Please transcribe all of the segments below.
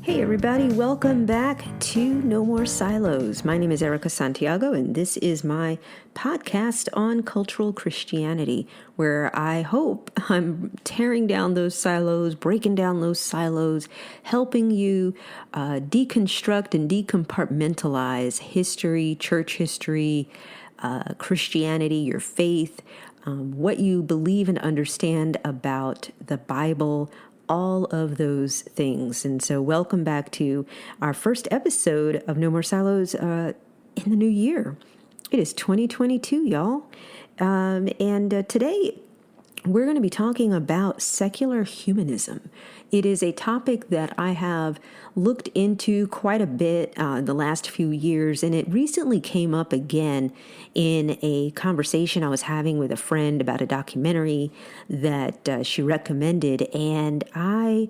Hey everybody, welcome back to No More Silos. My name is Erica Santiago, and this is my podcast on cultural Christianity, where I hope I'm tearing down those silos, breaking down those silos, helping you deconstruct and decompartmentalize history, church history, Christianity, your faith, what you believe and understand about the Bible, all of those things. And so welcome back to our first episode of No More Silos in the new year. It is 2022, y'all. And today we're going to be talking about secular humanism. It is a topic that I have looked into quite a bit the last few years, and it recently came up again in a conversation I was having with a friend about a documentary that she recommended, and I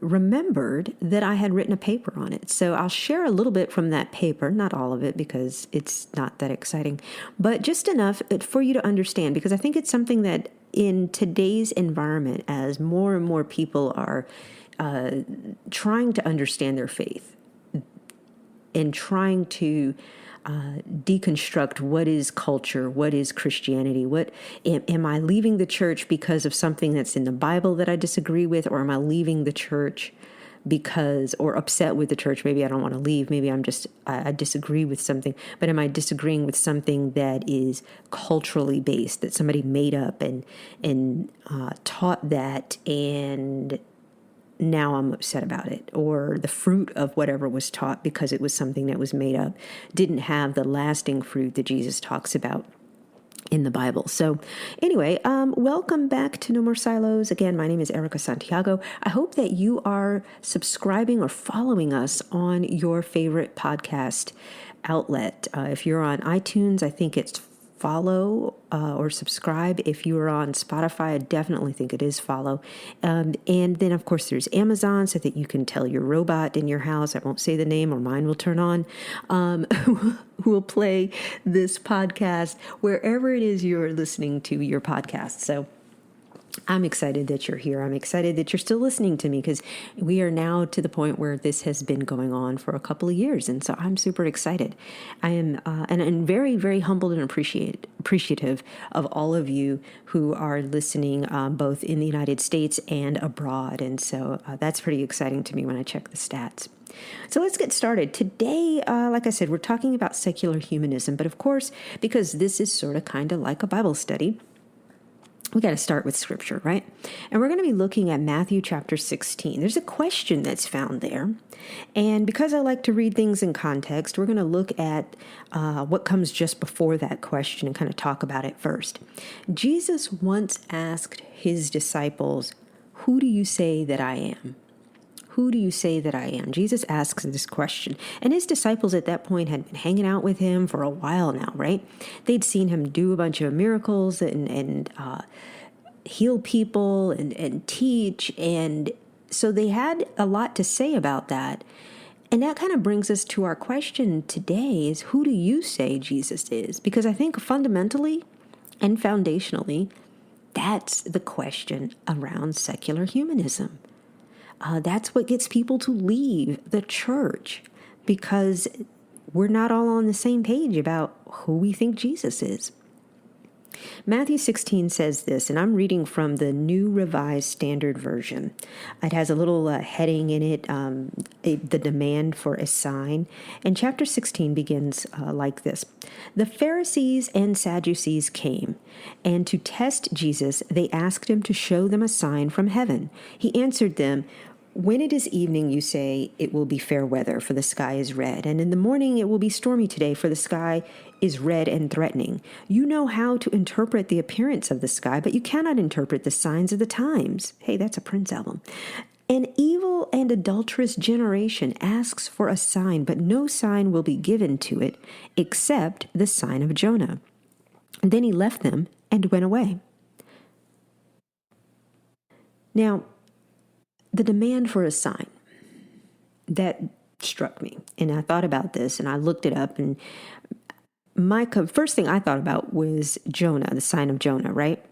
remembered that I had written a paper on it. So I'll share a little bit from that paper, not all of it because it's not that exciting, but just enough for you to understand, because I think it's something that in today's environment, as more and more people are trying to understand their faith and trying to deconstruct what is culture, what is Christianity, what am I leaving the church because of something that's in the Bible that I disagree with, or am I leaving the church because, or upset with the church? Maybe I don't want to leave. Maybe I disagree with something, but am I disagreeing with something that is culturally based, that somebody made up and taught that, and now I'm upset about it, or the fruit of whatever was taught because it was something that was made up didn't have the lasting fruit that Jesus talks about in the Bible. So anyway, welcome back to No More Silos. Again, my name is Erica Santiago. I hope that you are subscribing or following us on your favorite podcast outlet. If you're on iTunes, I think it's follow or subscribe. If you are on Spotify, I definitely think it is follow. And then, of course, there's Amazon, so that you can tell your robot in your house, I won't say the name or mine will turn on, who will play this podcast wherever it is you're listening to your podcast. So I'm excited that you're here. I'm excited that you're still listening to me, because we are now to the point where this has been going on for a couple of years. And so I'm super excited. I am and I'm very, very humbled and appreciative of all of you who are listening, both in the United States and abroad. And so that's pretty exciting to me when I check the stats. So let's get started. Today, like I said, we're talking about secular humanism. But of course, because this is sort of kind of like a Bible study, we got to start with scripture, right? And we're going to be looking at Matthew chapter 16. There's a question that's found there. And because I like to read things in context, we're going to look at what comes just before that question and kind of talk about it first. Jesus once asked his disciples, "Who do you say that I am?" Who do you say that I am? Jesus asks this question. And his disciples at that point had been hanging out with him for a while now, right? They'd seen him do a bunch of miracles and heal people and teach. And so they had a lot to say about that. And that kind of brings us to our question today is, who do you say Jesus is? Because I think fundamentally and foundationally, that's the question around secular humanism. That's what gets people to leave the church, because we're not all on the same page about who we think Jesus is. Matthew 16 says this, and I'm reading from the New Revised Standard Version. It has a little heading in it, the demand for a sign. And chapter 16 begins like this. The Pharisees and Sadducees came, and to test Jesus, they asked him to show them a sign from heaven. He answered them, "When it is evening, you say, it will be fair weather, for the sky is red. And in the morning, it will be stormy today, for the sky is red and threatening. You know how to interpret the appearance of the sky, but you cannot interpret the signs of the times." Hey, that's a Prince album. "An evil and adulterous generation asks for a sign, but no sign will be given to it except the sign of Jonah." And then he left them and went away. Now, the demand for a sign, that struck me. And I thought about this and I looked it up, and my first thing I thought about was Jonah, the sign of Jonah, right?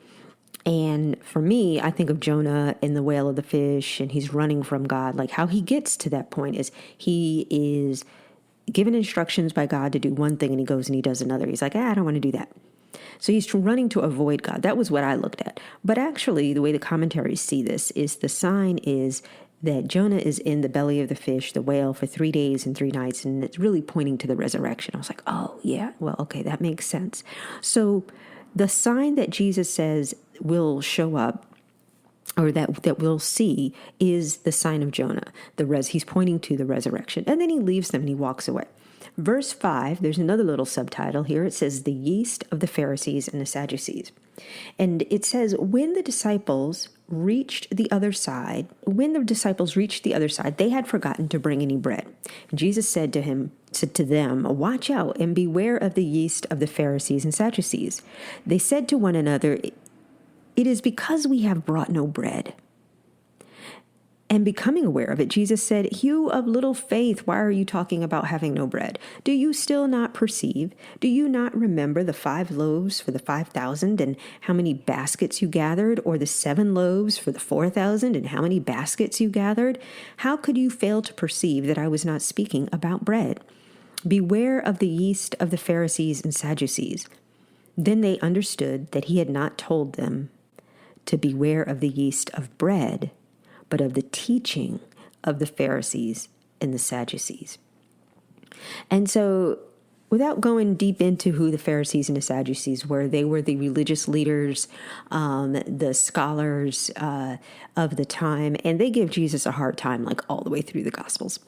And for me, I think of Jonah in the whale of the fish, and he's running from God. Like how he gets to that point is he is given instructions by God to do one thing, and he goes and he does another. He's like, I don't want to do that. So he's running to avoid God. That was what I looked at. But actually, the way the commentaries see this is the sign is that Jonah is in the belly of the fish, the whale, for 3 days and 3 nights, and it's really pointing to the resurrection. I was like, oh, yeah, well, okay, that makes sense. So the sign that Jesus says will show up, or that we'll see, is the sign of Jonah. He's pointing to the resurrection. And then he leaves them and he walks away. Verse 5, there's another little subtitle here. It says, the yeast of the Pharisees and the Sadducees. And it says, when the disciples reached the other side, they had forgotten to bring any bread. Jesus said to them, watch out and beware of the yeast of the Pharisees and Sadducees. They said to one another, it is because we have brought no bread. And becoming aware of it, Jesus said, you of little faith, why are you talking about having no bread? Do you still not perceive? Do you not remember the 5 loaves for the 5,000 and how many baskets you gathered, or the 7 loaves for the 4,000 and how many baskets you gathered? How could you fail to perceive that I was not speaking about bread? Beware of the yeast of the Pharisees and Sadducees. Then they understood that he had not told them to beware of the yeast of bread, but of the teaching of the Pharisees and the Sadducees. And so, without going deep into who the Pharisees and the Sadducees were, they were the religious leaders, the scholars of the time, and they give Jesus a hard time, like all the way through the Gospels.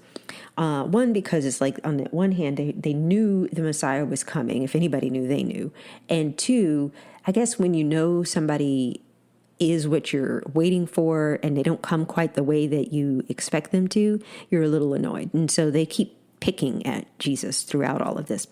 One, because it's like, on the one hand, they knew the Messiah was coming. If anybody knew, they knew. And two, I guess when you know somebody is what you're waiting for and they don't come quite the way that you expect them to, you're a little annoyed. And so they keep picking at Jesus throughout all of this.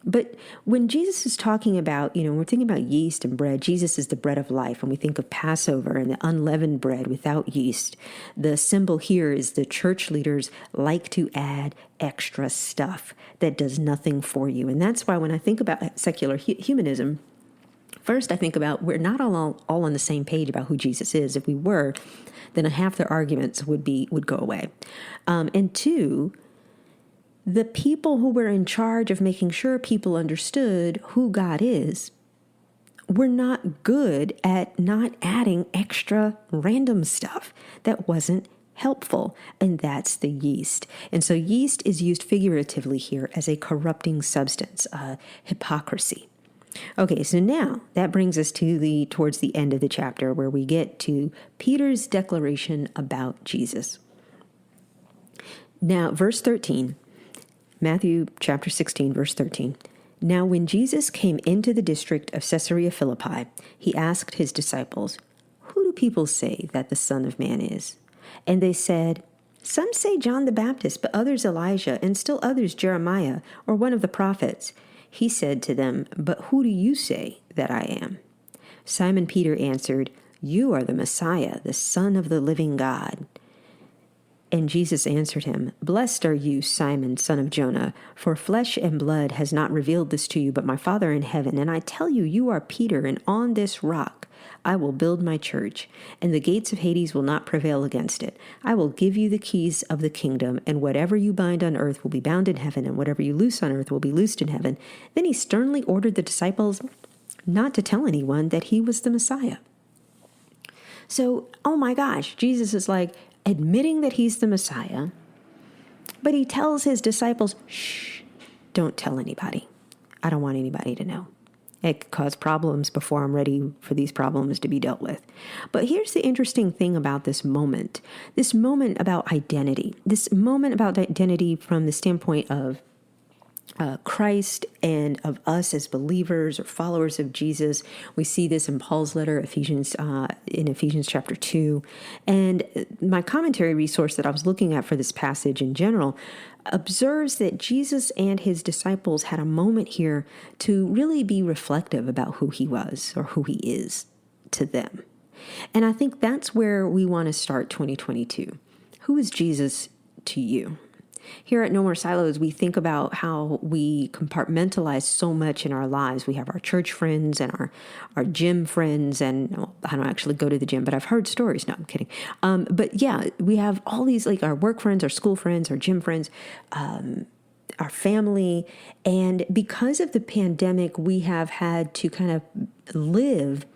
But when Jesus is talking about, we're thinking about yeast and bread, Jesus is the bread of life. When we think of Passover and the unleavened bread without yeast, the symbol here is the church leaders like to add extra stuff that does nothing for you. And that's why when I think about secular humanism, first, I think about we're not all on the same page about who Jesus is. If we were, then half their arguments would go away. And two, the people who were in charge of making sure people understood who God is were not good at not adding extra random stuff that wasn't helpful, and that's the yeast. And so yeast is used figuratively here as a corrupting substance, hypocrisy. Okay, so now that brings us towards the end of the chapter where we get to Peter's declaration about Jesus. Now, verse 13, Matthew chapter 16, verse 13. Now, when Jesus came into the district of Caesarea Philippi, he asked his disciples, who do people say that the Son of Man is? And they said, some say John the Baptist, but others Elijah, and still others Jeremiah, or one of the prophets. He said to them, but who do you say that I am? Simon Peter answered, you are the Messiah, the Son of the living God. And Jesus answered him, blessed are you, Simon, son of Jonah, for flesh and blood has not revealed this to you, but my Father in heaven. And I tell you, you are Peter, and on this rock I will build my church, and the gates of Hades will not prevail against it. I will give you the keys of the kingdom, and whatever you bind on earth will be bound in heaven, and whatever you loose on earth will be loosed in heaven. Then he sternly ordered the disciples not to tell anyone that he was the Messiah. So, oh my gosh, Jesus is like admitting that he's the Messiah, but he tells his disciples, shh, don't tell anybody. I don't want anybody to know. It could cause problems before I'm ready for these problems to be dealt with. But here's the interesting thing about this moment about identity, from the standpoint of Christ and of us as believers or followers of Jesus. We see this in Paul's letter, in Ephesians chapter 2. And my commentary resource that I was looking at for this passage in general observes that Jesus and his disciples had a moment here to really be reflective about who he was or who he is to them. And I think that's where we want to start 2022. Who is Jesus to you? Here at No More Silos, we think about how we compartmentalize so much in our lives. We have our church friends and our gym friends, and well, I don't actually go to the gym, but I've heard stories. No, I'm kidding. But yeah, we have all these, like our work friends, our school friends, our gym friends, our family. And because of the pandemic, we have had to kind of live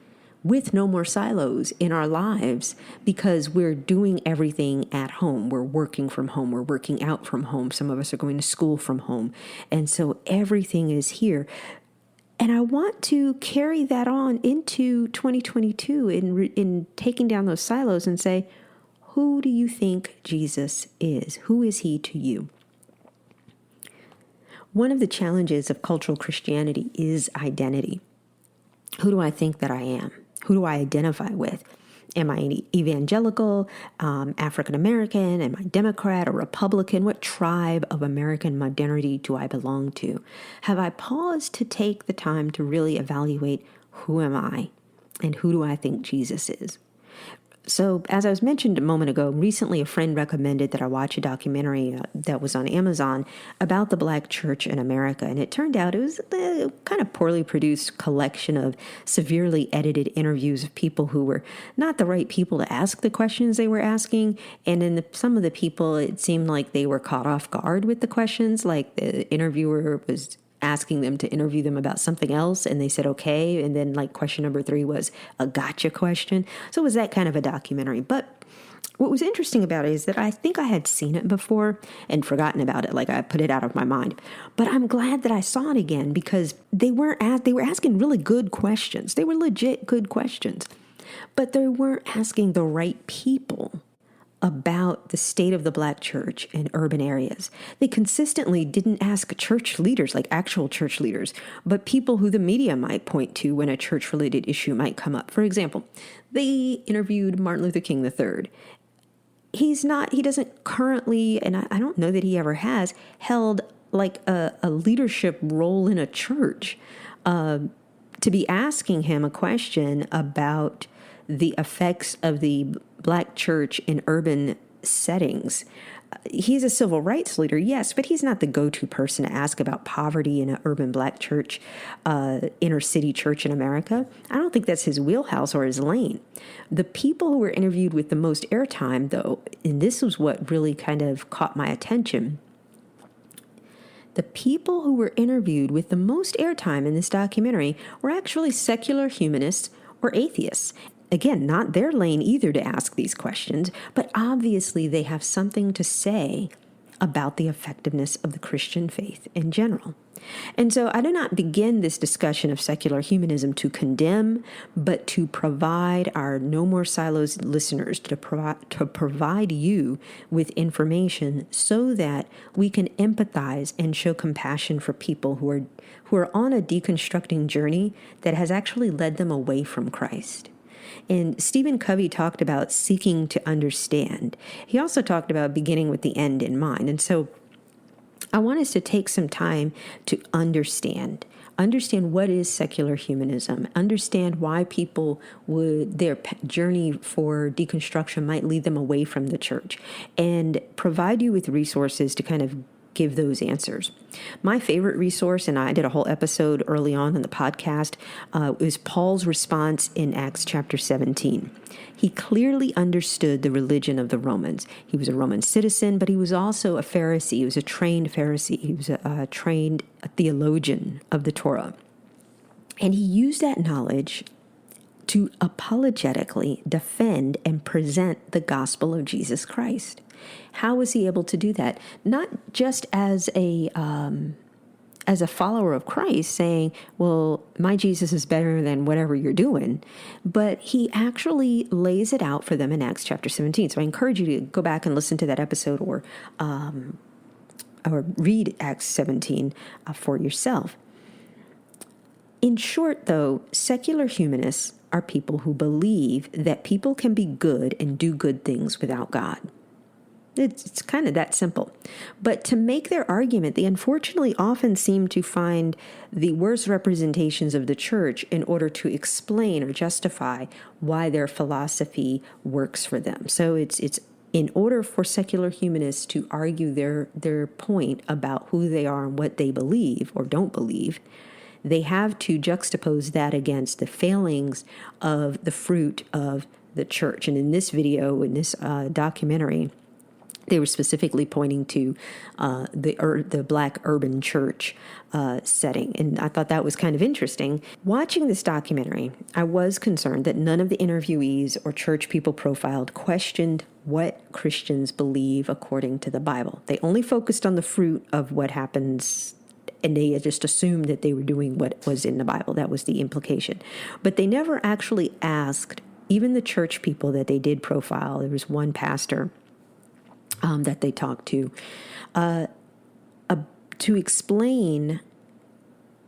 with no more silos in our lives because we're doing everything at home. We're working from home. We're working out from home. Some of us are going to school from home. And so everything is here. And I want to carry that on into 2022 in taking down those silos and say, who do you think Jesus is? Who is he to you? One of the challenges of cultural Christianity is identity. Who do I think that I am? Who do I identify with? Am I an evangelical, African American? Am I Democrat or Republican? What tribe of American modernity do I belong to? Have I paused to take the time to really evaluate who am I and who do I think Jesus is? So, as I was mentioned a moment ago, recently a friend recommended that I watch a documentary that was on Amazon about the Black church in America. And it turned out it was a kind of poorly produced collection of severely edited interviews of people who were not the right people to ask the questions they were asking. And then some of the people, it seemed like they were caught off guard with the questions. Like the interviewer was asking them to interview them about something else, and they said okay, and then like question number 3 was a gotcha question. So it was that kind of a documentary. But what was interesting about it is that I think I had seen it before and forgotten about it, like I put it out of my mind. But I'm glad that I saw it again because they were asking really good questions. They were legit good questions, but they weren't asking the right people about the state of the Black church in urban areas. They consistently didn't ask church leaders, like actual church leaders, but people who the media might point to when a church-related issue might come up. For example, they interviewed Martin Luther King III. He doesn't currently, and I don't know that he ever has, held like a leadership role in a church. To be asking him a question about the effects of the Black church in urban settings. He's a civil rights leader, yes, but he's not the go-to person to ask about poverty in an urban Black church, inner city church in America. I don't think that's his wheelhouse or his lane. The people who were interviewed with the most airtime, though, and this was what really kind of caught my attention, the people who were interviewed with the most airtime in this documentary were actually secular humanists or atheists. Again, not their lane either to ask these questions, but obviously they have something to say about the effectiveness of the Christian faith in general. And so I do not begin this discussion of secular humanism to condemn, but to provide our No More Silos listeners, to provide you with information so that we can empathize and show compassion for people who are on a deconstructing journey that has actually led them away from Christ. And Stephen Covey talked about seeking to understand. He also talked about beginning with the end in mind. And so I want us to take some time to understand what is secular humanism, understand why people their journey for deconstruction might lead them away from the church, and provide you with resources to kind of give those answers. My favorite resource, and I did a whole episode early on in the podcast, is Paul's response in Acts chapter 17. He clearly understood the religion of the Romans. He was a Roman citizen, but he was also a Pharisee. He was a trained Pharisee. He was a trained theologian of the Torah. And he used that knowledge to apologetically defend and present the gospel of Jesus Christ. How was he able to do that? Not just as a follower of Christ saying, well, my Jesus is better than whatever you're doing, but he actually lays it out for them in Acts chapter 17. So I encourage you to go back and listen to that episode or read Acts 17 for yourself. In short, though, secular humanists are people who believe that people can be good and do good things without God. It's kind of that simple. But to make their argument, they unfortunately often seem to find the worst representations of the church in order to explain or justify why their philosophy works for them. So it's in order for secular humanists to argue their point about who they are and what they believe or don't believe, they have to juxtapose that against the failings of the fruit of the church. And in this video, in this documentary, they were specifically pointing to the Black urban church setting. And I thought that was kind of interesting. Watching this documentary, I was concerned that none of the interviewees or church people profiled questioned what Christians believe according to the Bible. They only focused on the fruit of what happens, and they just assumed that they were doing what was in the Bible. That was the implication. But they never actually asked, even the church people that they did profile. There was one pastor that they talked to explain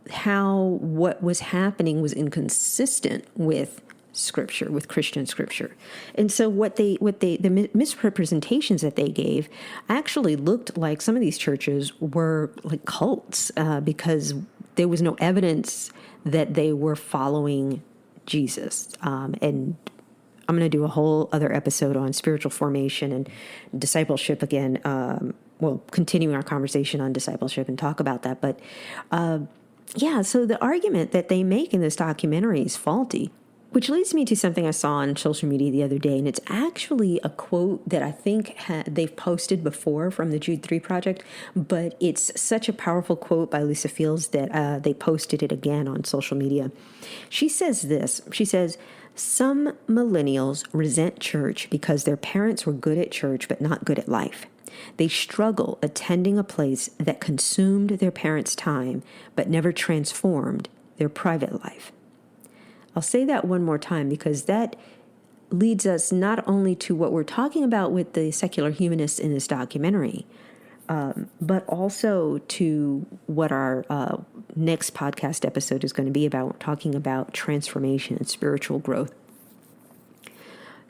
how what was happening was inconsistent with Scripture, with Christian Scripture. And so the misrepresentations that they gave actually looked like some of these churches were like cults because there was no evidence that they were following Jesus. And I'm going to do a whole other episode on spiritual formation and discipleship again. Continuing our conversation on discipleship and talk about that. But so the argument that they make in this documentary is faulty, which leads me to something I saw on social media the other day. And it's actually a quote that I think they've posted before from the Jude 3 Project, but it's such a powerful quote by Lisa Fields that they posted it again on social media. She says this. She says, "Some millennials resent church because their parents were good at church but not good at life. They struggle attending a place that consumed their parents' time but never transformed their private life." I'll say that one more time because that leads us not only to what we're talking about with the secular humanists in this documentary, but also to what our next podcast episode is going to be about. We're talking about transformation and spiritual growth.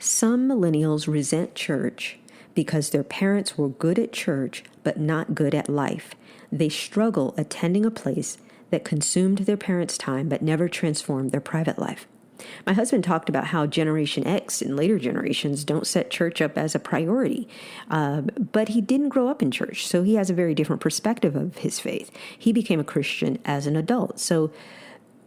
Some millennials resent church because their parents were good at church but not good at life. They struggle attending a place that consumed their parents' time but never transformed their private life. My husband talked about how Generation X and later generations don't set church up as a priority, but he didn't grow up in church, so he has a very different perspective of his faith. He became a Christian as an adult. So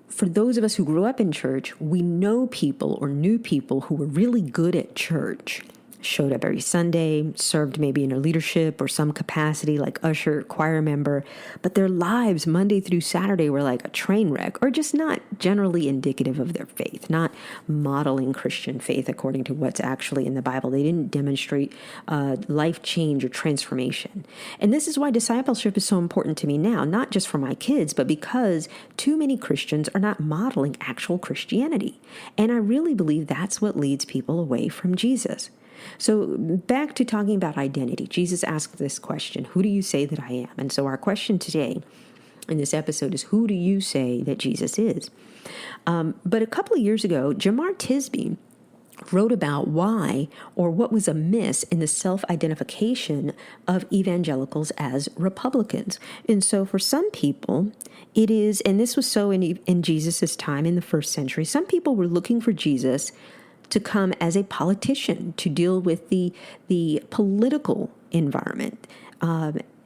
for those of us who grew up in church, we know people or knew people who were really good at church, showed up every Sunday, served maybe in a leadership or some capacity like usher, choir member, but their lives Monday through Saturday were like a train wreck or just not generally indicative of their faith, not modeling Christian faith according to what's actually in the Bible. They didn't demonstrate life change or transformation. And this is why discipleship is so important to me now, not just for my kids, but because too many Christians are not modeling actual Christianity. And I really believe that's what leads people away from Jesus. So back to talking about identity. Jesus asked this question, who do you say that I am? And so our question today in this episode is, who do you say that Jesus is? But a couple of years ago, Jamar Tisby wrote about why or what was amiss in the self-identification of evangelicals as Republicans. And so for some people, it is, and this was so in Jesus' time in the first century, some people were looking for Jesus to come as a politician to deal with the political environment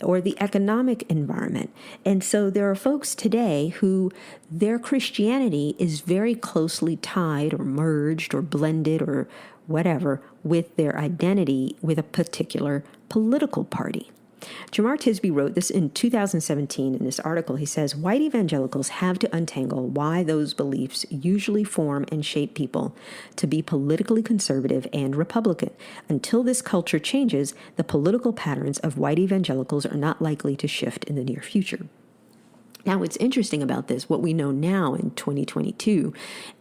or the economic environment. And so there are folks today who their Christianity is very closely tied or merged or blended or whatever with their identity with a particular political party. Jamar Tisby wrote this in 2017 in this article. He says, white evangelicals have to untangle why those beliefs usually form and shape people to be politically conservative and Republican. Until this culture changes, the political patterns of white evangelicals are not likely to shift in the near future. Now, what's interesting about this, what we know now in 2022,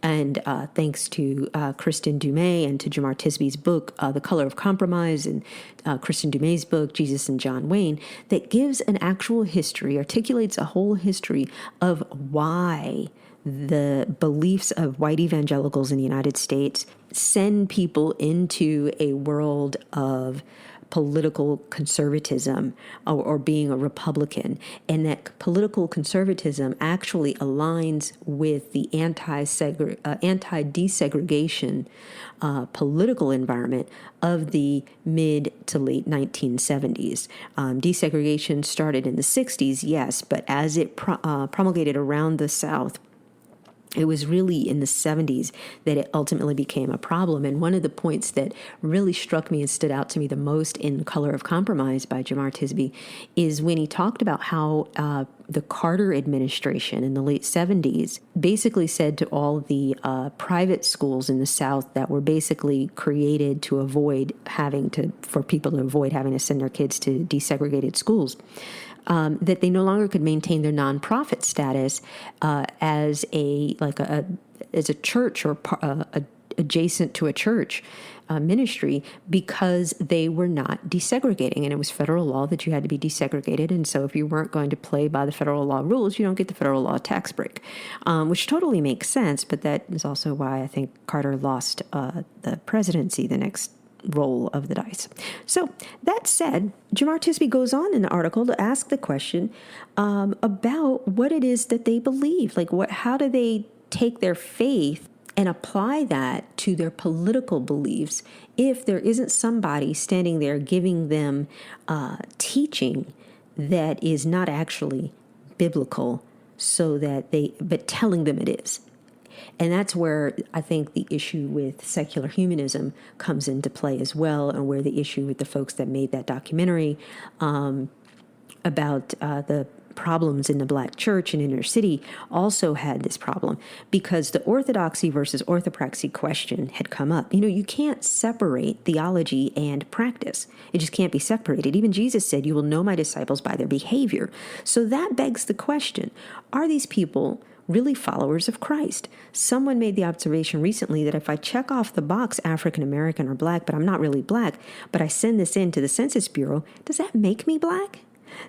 and thanks to Kristen Dumais and to Jamar Tisby's book, The Color of Compromise, and Kristen Dumais' book, Jesus and John Wayne, that gives an actual history, articulates a whole history of why the beliefs of white evangelicals in the United States send people into a world of political conservatism or being a Republican, and that political conservatism actually aligns with the anti-desegregation political environment of the mid to late 1970s. Desegregation started in the 60s, yes, but as it promulgated around the South, it was really in the 70s that it ultimately became a problem. And one of the points that really struck me and stood out to me the most in Color of Compromise by Jemar Tisby is when he talked about how the Carter administration in the late 70s basically said to all the private schools in the South that were basically created to for people to avoid having to send their kids to desegregated schools, that they no longer could maintain their nonprofit status as a church or adjacent to a church ministry because they were not desegregating, and it was federal law that you had to be desegregated. And so if you weren't going to play by the federal law rules, you don't get the federal law tax break, which totally makes sense. But that is also why I think Carter lost the presidency the next roll of the dice. So that said, Jemar Tisby goes on in the article to ask the question about what it is that they believe. Like, how do they take their faith and apply that to their political beliefs if there isn't somebody standing there giving them teaching that is not actually biblical, but telling them it is. And that's where I think the issue with secular humanism comes into play as well, and where the issue with the folks that made that documentary about the problems in the Black church and inner city also had this problem, because the orthodoxy versus orthopraxy question had come up. You can't separate theology and practice. It just can't be separated. Even Jesus said, "You will know my disciples by their behavior." So that begs the question, are these people really followers of Christ? Someone made the observation recently that if I check off the box African American or Black, but I'm not really Black, but I send this in to the Census Bureau, does that make me Black?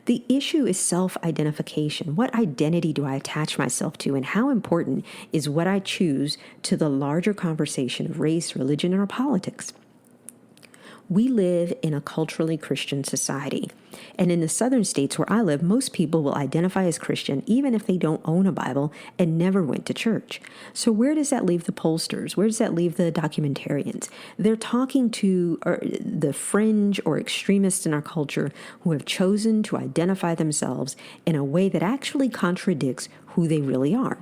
The issue is self-identification. What identity do I attach myself to, and how important is what I choose to the larger conversation of race, religion, or politics? We live in a culturally Christian society. And in the southern states where I live, most people will identify as Christian even if they don't own a Bible and never went to church. So where does that leave the pollsters? Where does that leave the documentarians? They're talking to the fringe or extremists in our culture who have chosen to identify themselves in a way that actually contradicts who they really are.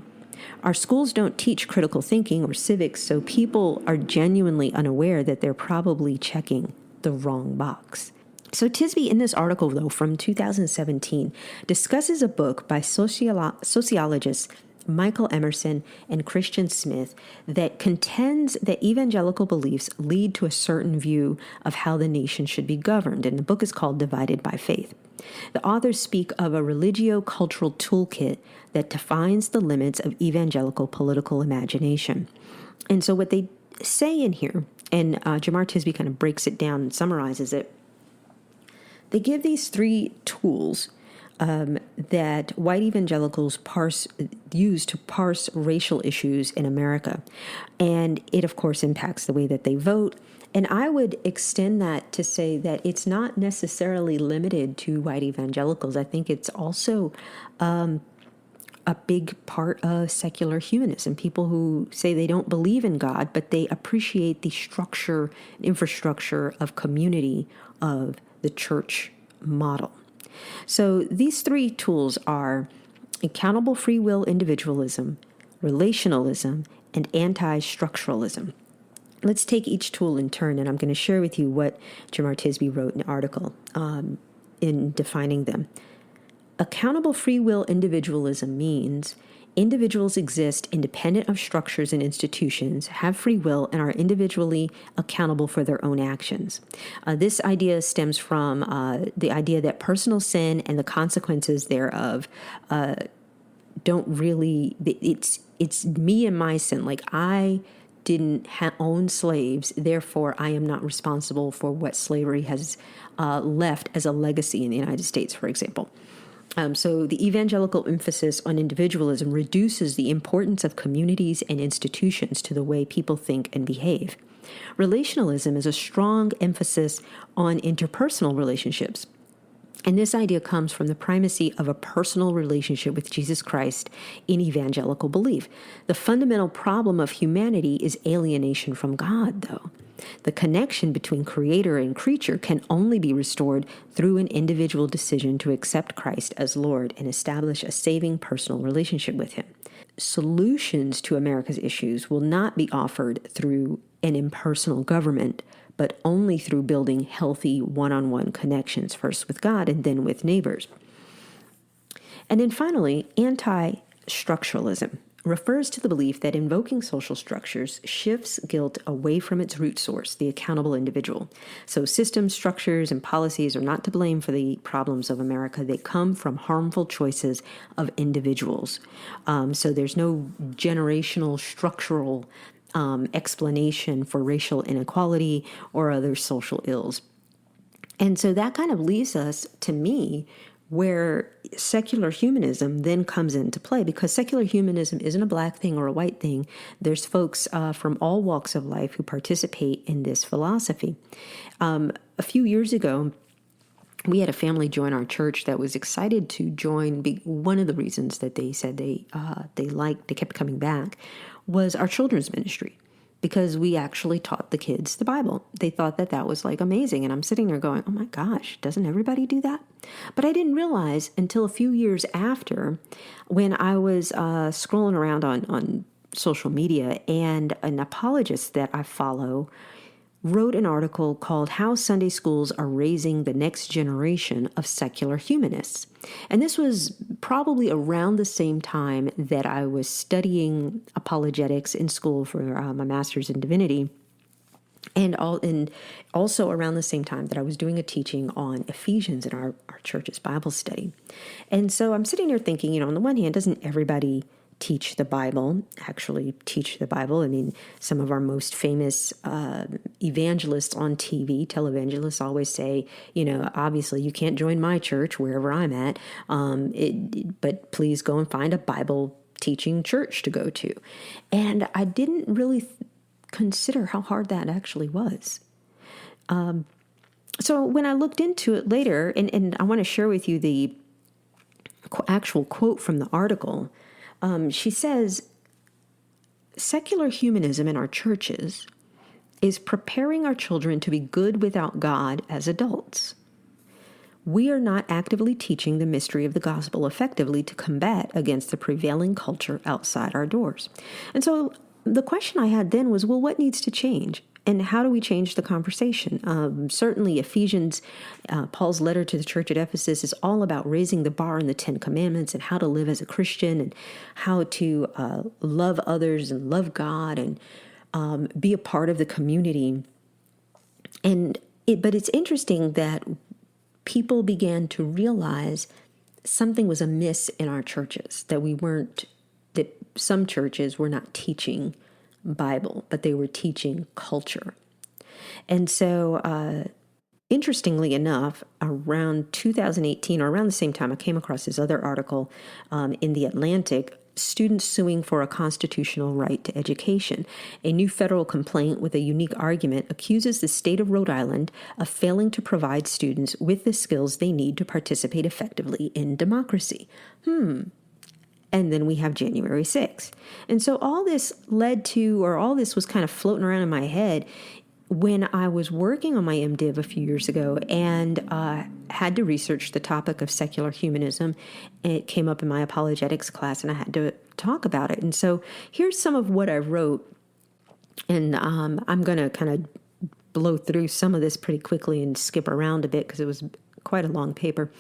Our schools don't teach critical thinking or civics, so people are genuinely unaware that they're probably checking the wrong box. So Tisby, in this article, though, from 2017, discusses a book by sociologists Michael Emerson and Christian Smith that contends that evangelical beliefs lead to a certain view of how the nation should be governed, and the book is called Divided by Faith. The authors speak of a religio-cultural toolkit that defines the limits of evangelical political imagination. And so what they say in here, and Jemar Tisby kind of breaks it down and summarizes it, they give these three tools that white evangelicals use to parse racial issues in America. And it, of course, impacts the way that they vote. And I would extend that to say that it's not necessarily limited to white evangelicals. I think it's also a big part of secular humanism, people who say they don't believe in God, but they appreciate the structure, infrastructure of community of the church model. So these three tools are accountable free will individualism, relationalism, and anti-structuralism. Let's take each tool in turn, and I'm going to share with you what Jemar Tisby wrote in an article in defining them. Accountable free will individualism means individuals exist independent of structures and institutions, have free will, and are individually accountable for their own actions. This idea stems from the idea that personal sin and the consequences thereof don't really, it's me and my sin. Like, I didn't own slaves, therefore I am not responsible for what slavery has left as a legacy in the United States, for example. So the evangelical emphasis on individualism reduces the importance of communities and institutions to the way people think and behave. Relationalism is a strong emphasis on interpersonal relationships. And this idea comes from the primacy of a personal relationship with Jesus Christ in evangelical belief. The fundamental problem of humanity is alienation from God, though. The connection between creator and creature can only be restored through an individual decision to accept Christ as Lord and establish a saving personal relationship with him. Solutions to America's issues will not be offered through an impersonal government, but only through building healthy one-on-one connections, first with God and then with neighbors. And then finally, anti-structuralism refers to the belief that invoking social structures shifts guilt away from its root source, the accountable individual. So systems, structures, and policies are not to blame for the problems of America. They come from harmful choices of individuals. So there's no generational, structural explanation for racial inequality or other social ills. And so that kind of leads us, to me, where secular humanism then comes into play, because secular humanism isn't a black thing or a white thing. There's folks from all walks of life who participate in this philosophy. A few years ago, we had a family join our church that was excited to join. One of the reasons that they said they kept coming back, was our children's ministry, because we actually taught the kids the Bible. They thought that that was like amazing. And I'm sitting there going, oh my gosh, doesn't everybody do that? But I didn't realize until a few years after, when I was scrolling around on social media, and an apologist that I follow wrote an article called How Sunday Schools Are Raising the Next Generation of Secular Humanists. And this was probably around the same time that I was studying apologetics in school for my master's in divinity. And also around the same time that I was doing a teaching on Ephesians in our church's Bible study. And so I'm sitting there thinking, on the one hand, doesn't everybody teach the Bible, actually teach the Bible? I mean, some of our most famous evangelists on TV, televangelists, always say, obviously you can't join my church wherever I'm at, but please go and find a Bible teaching church to go to. And I didn't really consider how hard that actually was. So when I looked into it later, and I want to share with you the actual quote from the article. She says, secular humanism in our churches is preparing our children to be good without God as adults. We are not actively teaching the mystery of the gospel effectively to combat against the prevailing culture outside our doors. And so the question I had then was, well, what needs to change? And how do we change the conversation? Certainly Ephesians, Paul's letter to the church at Ephesus, is all about raising the bar in the 10 Commandments and how to live as a Christian and how to love others and love God and be a part of the community. But it's interesting that people began to realize something was amiss in our churches, that some churches were not teaching Bible, but they were teaching culture. And so, interestingly enough, around 2018, or around the same time, I came across this other article in The Atlantic, Students Suing for a Constitutional Right to Education. A new federal complaint with a unique argument accuses the state of Rhode Island of failing to provide students with the skills they need to participate effectively in democracy. And then we have January 6th. And so all this was kind of floating around in my head when I was working on my MDiv a few years ago and had to research the topic of secular humanism. It came up in my apologetics class and I had to talk about it. And so here's some of what I wrote. And I'm going to kind of blow through some of this pretty quickly and skip around a bit because it was quite a long paper.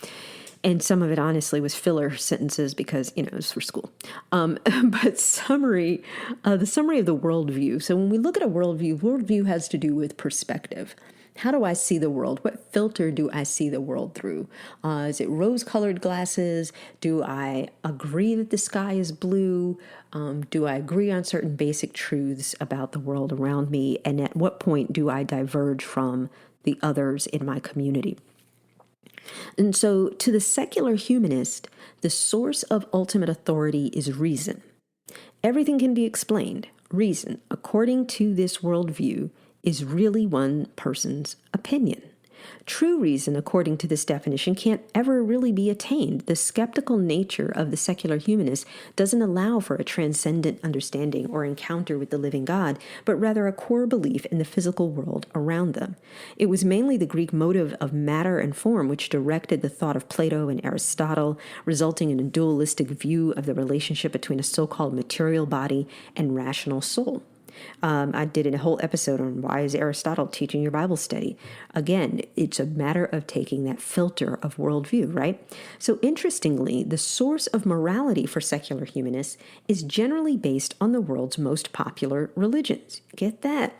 And some of it, honestly, was filler sentences because, it was for school. But the summary of the worldview. So when we look at a worldview has to do with perspective. How do I see the world? What filter do I see the world through? Is it rose-colored glasses? Do I agree that the sky is blue? Do I agree on certain basic truths about the world around me? And at what point do I diverge from the others in my community? And so, to the secular humanist, the source of ultimate authority is reason. Everything can be explained. Reason, according to this worldview, is really one person's opinion. True reason, according to this definition, can't ever really be attained. The skeptical nature of the secular humanist doesn't allow for a transcendent understanding or encounter with the living God, but rather a core belief in the physical world around them. It was mainly the Greek motive of matter and form which directed the thought of Plato and Aristotle, resulting in a dualistic view of the relationship between a so-called material body and rational soul. I did a whole episode on why is Aristotle teaching your Bible study. Again, it's a matter of taking that filter of worldview, right? So interestingly, the source of morality for secular humanists is generally based on the world's most popular religions. Get that?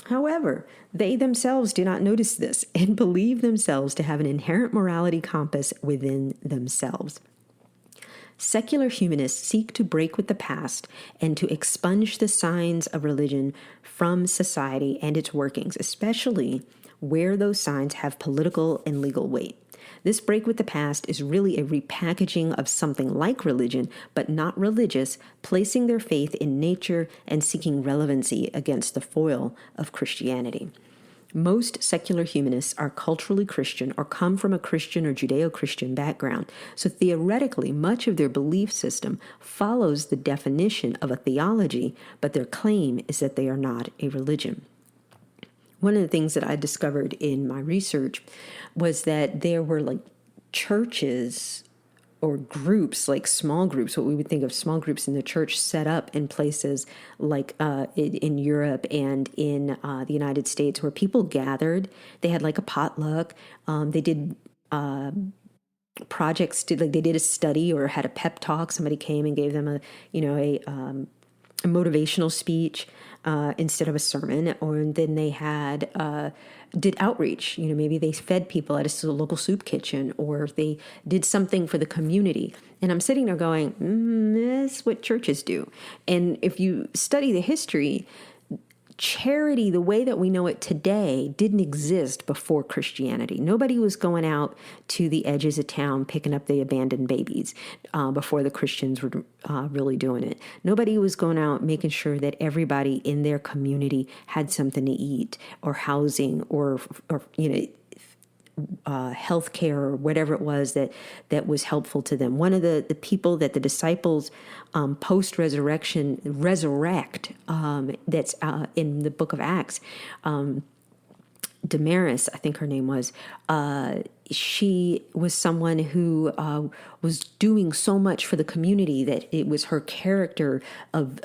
However, they themselves do not notice this and believe themselves to have an inherent morality compass within themselves. Secular humanists seek to break with the past and to expunge the signs of religion from society and its workings, especially where those signs have political and legal weight. This break with the past is really a repackaging of something like religion, but not religious, placing their faith in nature and seeking relevancy against the foil of Christianity. Most secular humanists are culturally Christian or come from a Christian or Judeo-Christian background, so theoretically much of their belief system follows the definition of a theology, but their claim is that they are not a religion. One of the things that I discovered in my research was that there were like churches or groups, like small groups, what we would think of small groups in the church, set up in places like in Europe and in the United States, where people gathered. They had like a potluck. They did projects. They did a study or had a pep talk. Somebody came and gave them a motivational speech instead of a sermon, or then they had did outreach. Maybe they fed people at a local soup kitchen, or they did something for the community. And I'm sitting there going, that's what churches do. And if you study the history, charity, the way that we know it today, didn't exist before Christianity. Nobody was going out to the edges of town picking up the abandoned babies before the Christians were really doing it. Nobody was going out making sure that everybody in their community had something to eat or housing or health care or whatever it was that was helpful to them. One of the people that the disciples post-resurrection resurrect, that's in the book of Acts, Damaris, I think her name was, she was someone who was doing so much for the community that it was her character of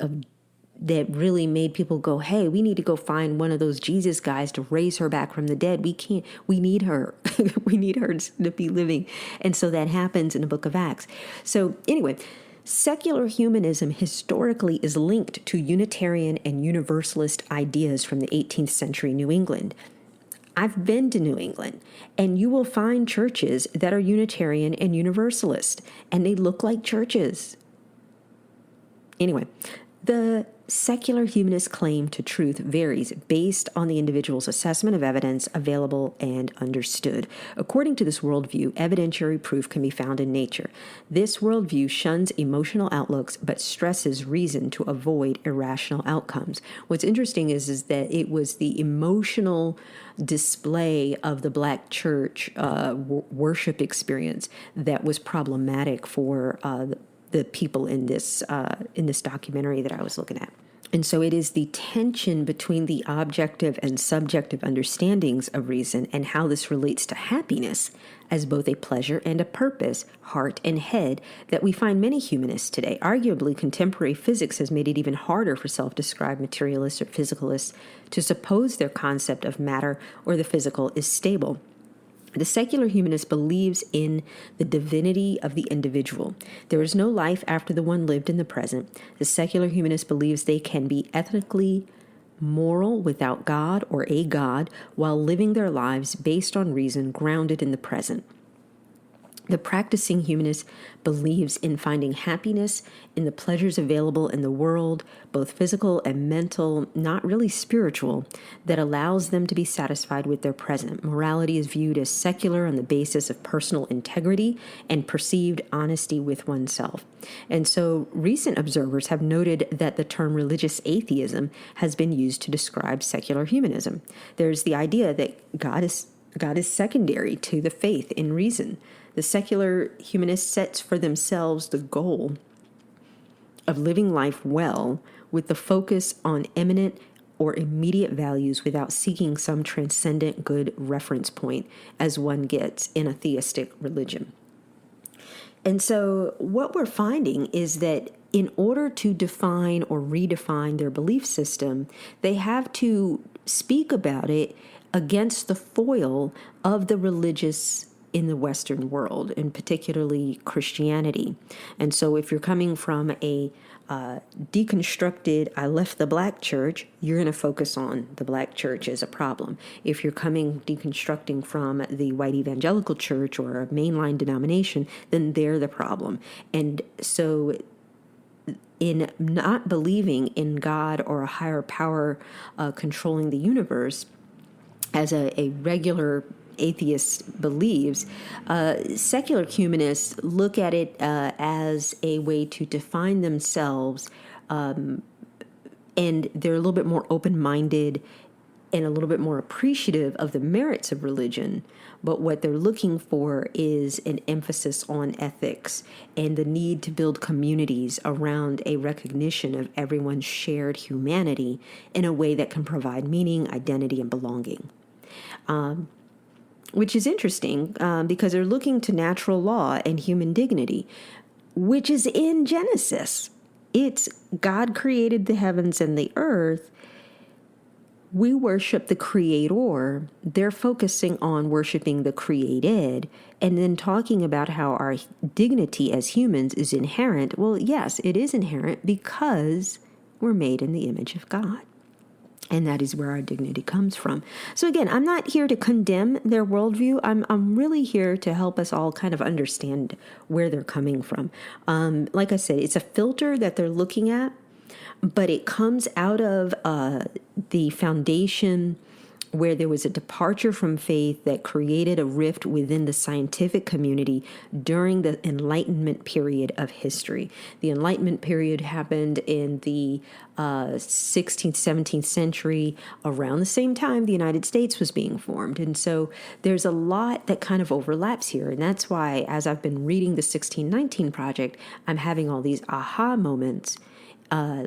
that really made people go, hey, we need to go find one of those Jesus guys to raise her back from the dead. We need her. We need her to be living. And so that happens in the book of Acts. So anyway, secular humanism historically is linked to Unitarian and Universalist ideas from the 18th century New England. I've been to New England, and you will find churches that are Unitarian and Universalist, and they look like churches. Anyway, the secular humanist claim to truth varies based on the individual's assessment of evidence available and understood. According to this worldview, evidentiary proof can be found in nature. This worldview shuns emotional outlooks but stresses reason to avoid irrational outcomes. What's interesting is that it was the emotional display of the Black church worship experience that was problematic for the people in this documentary that I was looking at. And so it is the tension between the objective and subjective understandings of reason and how this relates to happiness as both a pleasure and a purpose, heart and head, that we find many humanists today. Arguably, contemporary physics has made it even harder for self-described materialists or physicalists to suppose their concept of matter or the physical is stable. The secular humanist believes in the divinity of the individual. There is no life after the one lived in the present. The secular humanist believes they can be ethically moral without God or a God while living their lives based on reason grounded in the present. The practicing humanist believes in finding happiness in the pleasures available in the world, both physical and mental, not really spiritual, that allows them to be satisfied with their present. Morality is viewed as secular on the basis of personal integrity and perceived honesty with oneself. And so recent observers have noted that the term religious atheism has been used to describe secular humanism. There's the idea that God is secondary to the faith in reason. The secular humanist sets for themselves the goal of living life well with the focus on imminent or immediate values without seeking some transcendent good reference point as one gets in a theistic religion. And so what we're finding is that in order to define or redefine their belief system, they have to speak about it against the foil of the religious in the Western world, and particularly Christianity. And so if you're coming from a deconstructed, I left the black church, you're going to focus on the black church as a problem. If you're deconstructing from the white evangelical church or a mainline denomination, then they're the problem. And so in not believing in God or a higher power controlling the universe, as a regular atheist believes, secular humanists look at it as a way to define themselves, and they're a little bit more open-minded and a little bit more appreciative of the merits of religion. But what they're looking for is an emphasis on ethics and the need to build communities around a recognition of everyone's shared humanity in a way that can provide meaning, identity, and belonging. Which is interesting because they're looking to natural law and human dignity, which is in Genesis. It's God created the heavens and the earth. We worship the creator. They're focusing on worshiping the created and then talking about how our dignity as humans is inherent. Well, yes, it is inherent because we're made in the image of God. And that is where our dignity comes from. So again, I'm not here to condemn their worldview. I'm really here to help us all kind of understand where they're coming from. Like I said, it's a filter that they're looking at, but it comes out of the foundation where there was a departure from faith that created a rift within the scientific community during the Enlightenment period of history. The Enlightenment period happened in the 16th, 17th century, around the same time the United States was being formed. And so there's a lot that kind of overlaps here. And that's why, as I've been reading the 1619 Project, I'm having all these aha moments,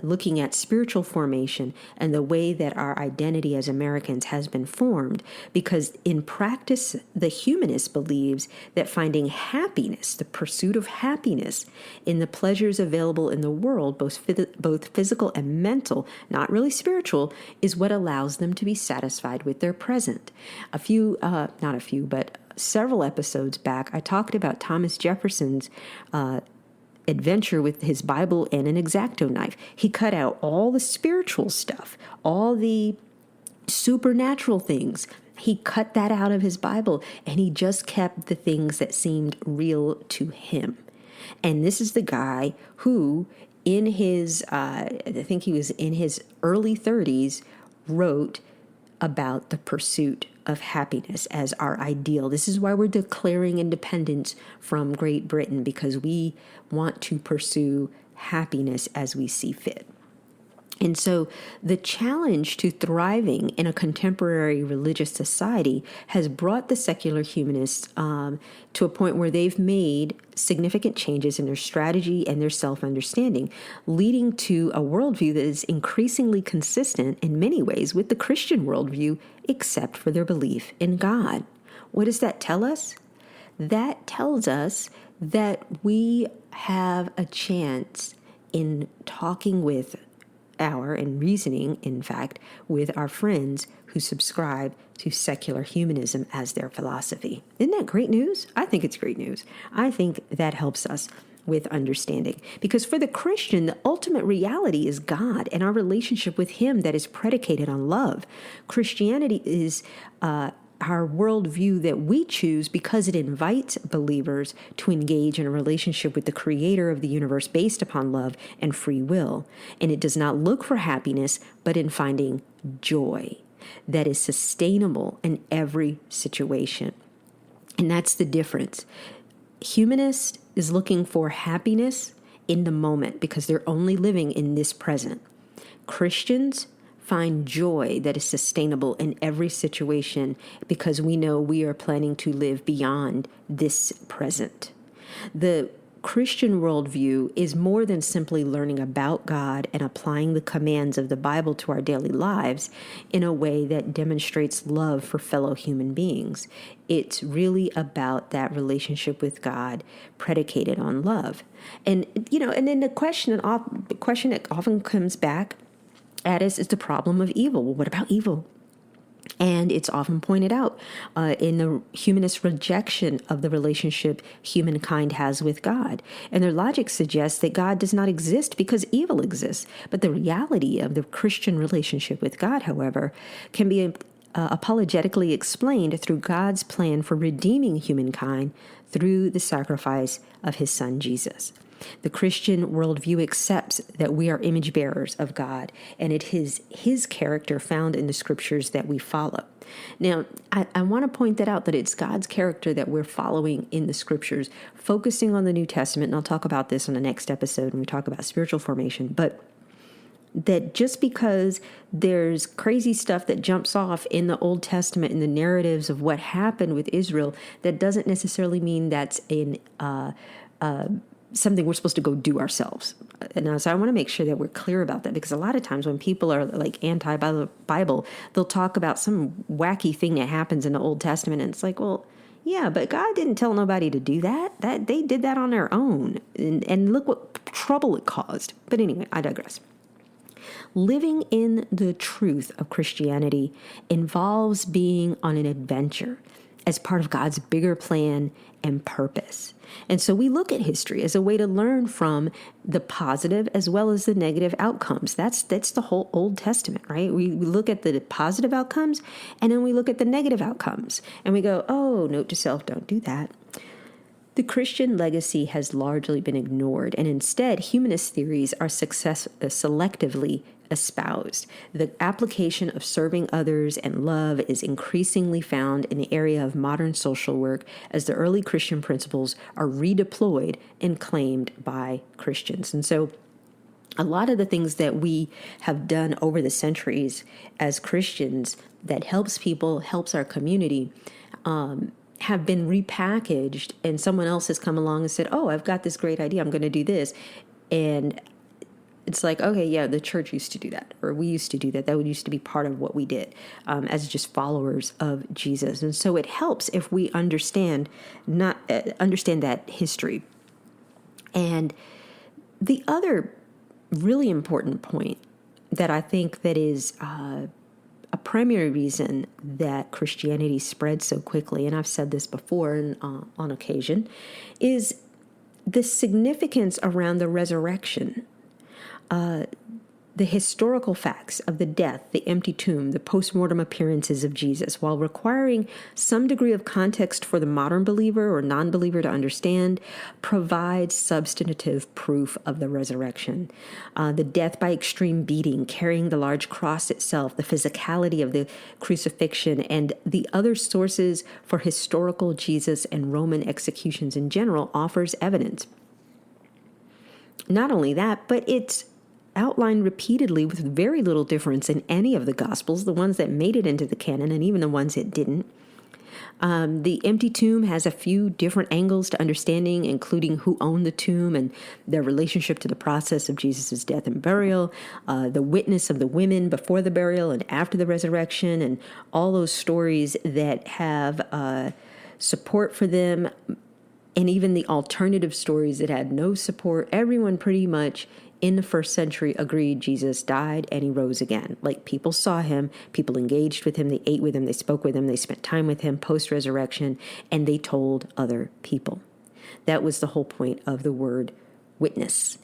looking at spiritual formation and the way that our identity as Americans has been formed, because in practice, the humanist believes that finding happiness, the pursuit of happiness in the pleasures available in the world, both physical and mental, not really spiritual, is what allows them to be satisfied with their present. Several episodes back, I talked about Thomas Jefferson's adventure with his Bible and an X-Acto knife. He cut out all the spiritual stuff, all the supernatural things. He cut that out of his Bible, and he just kept the things that seemed real to him. And this is the guy who, in his, I think he was in his early 30s, wrote about the pursuit of happiness as our ideal. This is why we're declaring independence from Great Britain, because we want to pursue happiness as we see fit. And so the challenge to thriving in a contemporary religious society has brought the secular humanists to a point where they've made significant changes in their strategy and their self-understanding, leading to a worldview that is increasingly consistent in many ways with the Christian worldview, except for their belief in God. What does that tell us? That tells us that we have a chance in talking with and reasoning, in fact, with our friends who subscribe to secular humanism as their philosophy. Isn't that great news? I think it's great news. I think that helps us with understanding. Because for the Christian, the ultimate reality is God and our relationship with Him that is predicated on love. Christianity is our worldview that we choose because it invites believers to engage in a relationship with the creator of the universe based upon love and free will. And it does not look for happiness, but in finding joy that is sustainable in every situation. And that's the difference. Humanist is looking for happiness in the moment because they're only living in this present. Christians find joy that is sustainable in every situation because we know we are planning to live beyond this present. The Christian worldview is more than simply learning about God and applying the commands of the Bible to our daily lives in a way that demonstrates love for fellow human beings. It's really about that relationship with God predicated on love. And, and then the question that often comes back at us is the problem of evil. Well, what about evil? And it's often pointed out in the humanist rejection of the relationship humankind has with God. And their logic suggests that God does not exist because evil exists. But the reality of the Christian relationship with God, however, can be apologetically explained through God's plan for redeeming humankind through the sacrifice of his son, Jesus. The Christian worldview accepts that we are image bearers of God, and it is his character found in the scriptures that we follow. Now, I want to point that out, that it's God's character that we're following in the scriptures, focusing on the New Testament, and I'll talk about this on the next episode when we talk about spiritual formation, but that just because there's crazy stuff that jumps off in the Old Testament in the narratives of what happened with Israel, that doesn't necessarily mean that's something we're supposed to go do ourselves. And so I want to make sure that we're clear about that, because a lot of times when people are like anti-Bible, they'll talk about some wacky thing that happens in the Old Testament. And it's like, well, yeah, but God didn't tell nobody to do that. That they did that on their own. And look what trouble it caused. But anyway, I digress. Living in the truth of Christianity involves being on an adventure as part of God's bigger plan and purpose. And so we look at history as a way to learn from the positive as well as the negative outcomes. That's the whole Old Testament, right? We look at the positive outcomes and then we look at the negative outcomes and we go, oh, note to self, don't do that. The Christian legacy has largely been ignored, and instead, humanist theories are selectively espoused. The application of serving others and love is increasingly found in the area of modern social work as the early Christian principles are redeployed and claimed by Christians. And so a lot of the things that we have done over the centuries as Christians that helps people, helps our community, have been repackaged, and someone else has come along and said, oh, I've got this great idea, I'm going to do this. And it's like, okay, yeah, the church used to do that, or we used to do that. That used to be part of what we did as just followers of Jesus. And so it helps if we understand that history. And the other really important point that I think that is a primary reason that Christianity spread so quickly, and I've said this before on occasion, is the significance around the resurrection. The historical facts of the death, the empty tomb, the post-mortem appearances of Jesus, while requiring some degree of context for the modern believer or non-believer to understand, provides substantive proof of the resurrection. The death by extreme beating, carrying the large cross itself, the physicality of the crucifixion, and the other sources for historical Jesus and Roman executions in general offers evidence. Not only that, but it's outlined repeatedly with very little difference in any of the Gospels, the ones that made it into the canon and even the ones that didn't. The empty tomb has a few different angles to understanding, including who owned the tomb and their relationship to the process of Jesus' death and burial, the witness of the women before the burial and after the resurrection, and all those stories that have support for them, and even the alternative stories that had no support. Everyone pretty much in the first century agreed Jesus died and he rose again. Like, people saw him, people engaged with him, they ate with him, they spoke with him, they spent time with him post-resurrection, and they told other people. That was the whole point of the word witness,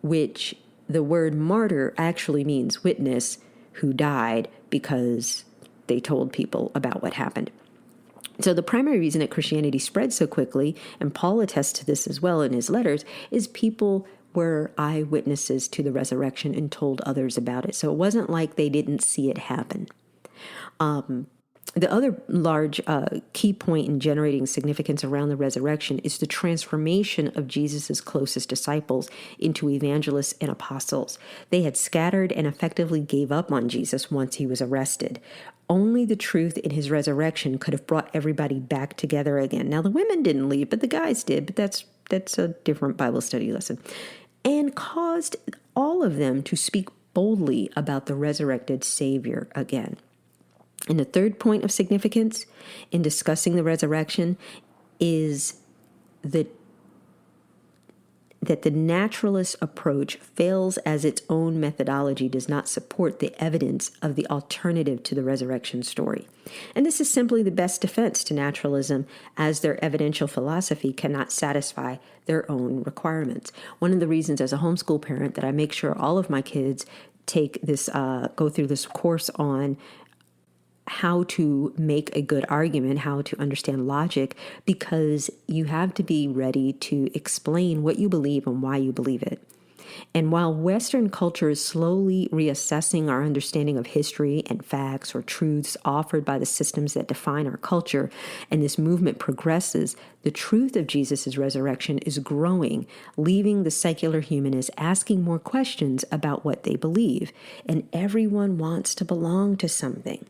which the word martyr actually means witness who died because they told people about what happened. So the primary reason that Christianity spread so quickly, and Paul attests to this as well in his letters, is people were eyewitnesses to the resurrection and told others about it. So it wasn't like they didn't see it happen. The other large key point in generating significance around the resurrection is the transformation of Jesus's closest disciples into evangelists and apostles. They had scattered and effectively gave up on Jesus once he was arrested. Only the truth in his resurrection could have brought everybody back together again. Now, the women didn't leave, but the guys did, but that's a different Bible study lesson. And caused all of them to speak boldly about the resurrected Savior again. And the third point of significance in discussing the resurrection is that the naturalist approach fails as its own methodology does not support the evidence of the alternative to the resurrection story. And this is simply the best defense to naturalism, as their evidential philosophy cannot satisfy their own requirements. One of the reasons as a homeschool parent that I make sure all of my kids take this, go through this course on how to make a good argument, how to understand logic, because you have to be ready to explain what you believe and why you believe it. And while Western culture is slowly reassessing our understanding of history and facts or truths offered by the systems that define our culture, and this movement progresses, the truth of Jesus' resurrection is growing, leaving the secular humanists asking more questions about what they believe. And everyone wants to belong to something.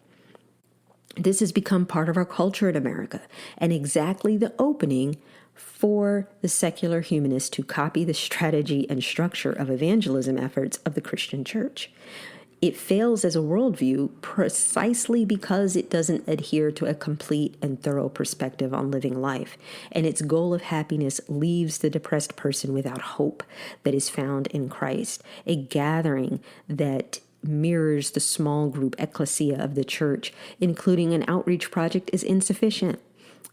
This has become part of our culture in America, and exactly the opening for the secular humanists to copy the strategy and structure of evangelism efforts of the Christian church. It fails as a worldview precisely because it doesn't adhere to a complete and thorough perspective on living life, and its goal of happiness leaves the depressed person without hope that is found in Christ. A gathering that mirrors the small group ecclesia of the church, including an outreach project, is insufficient.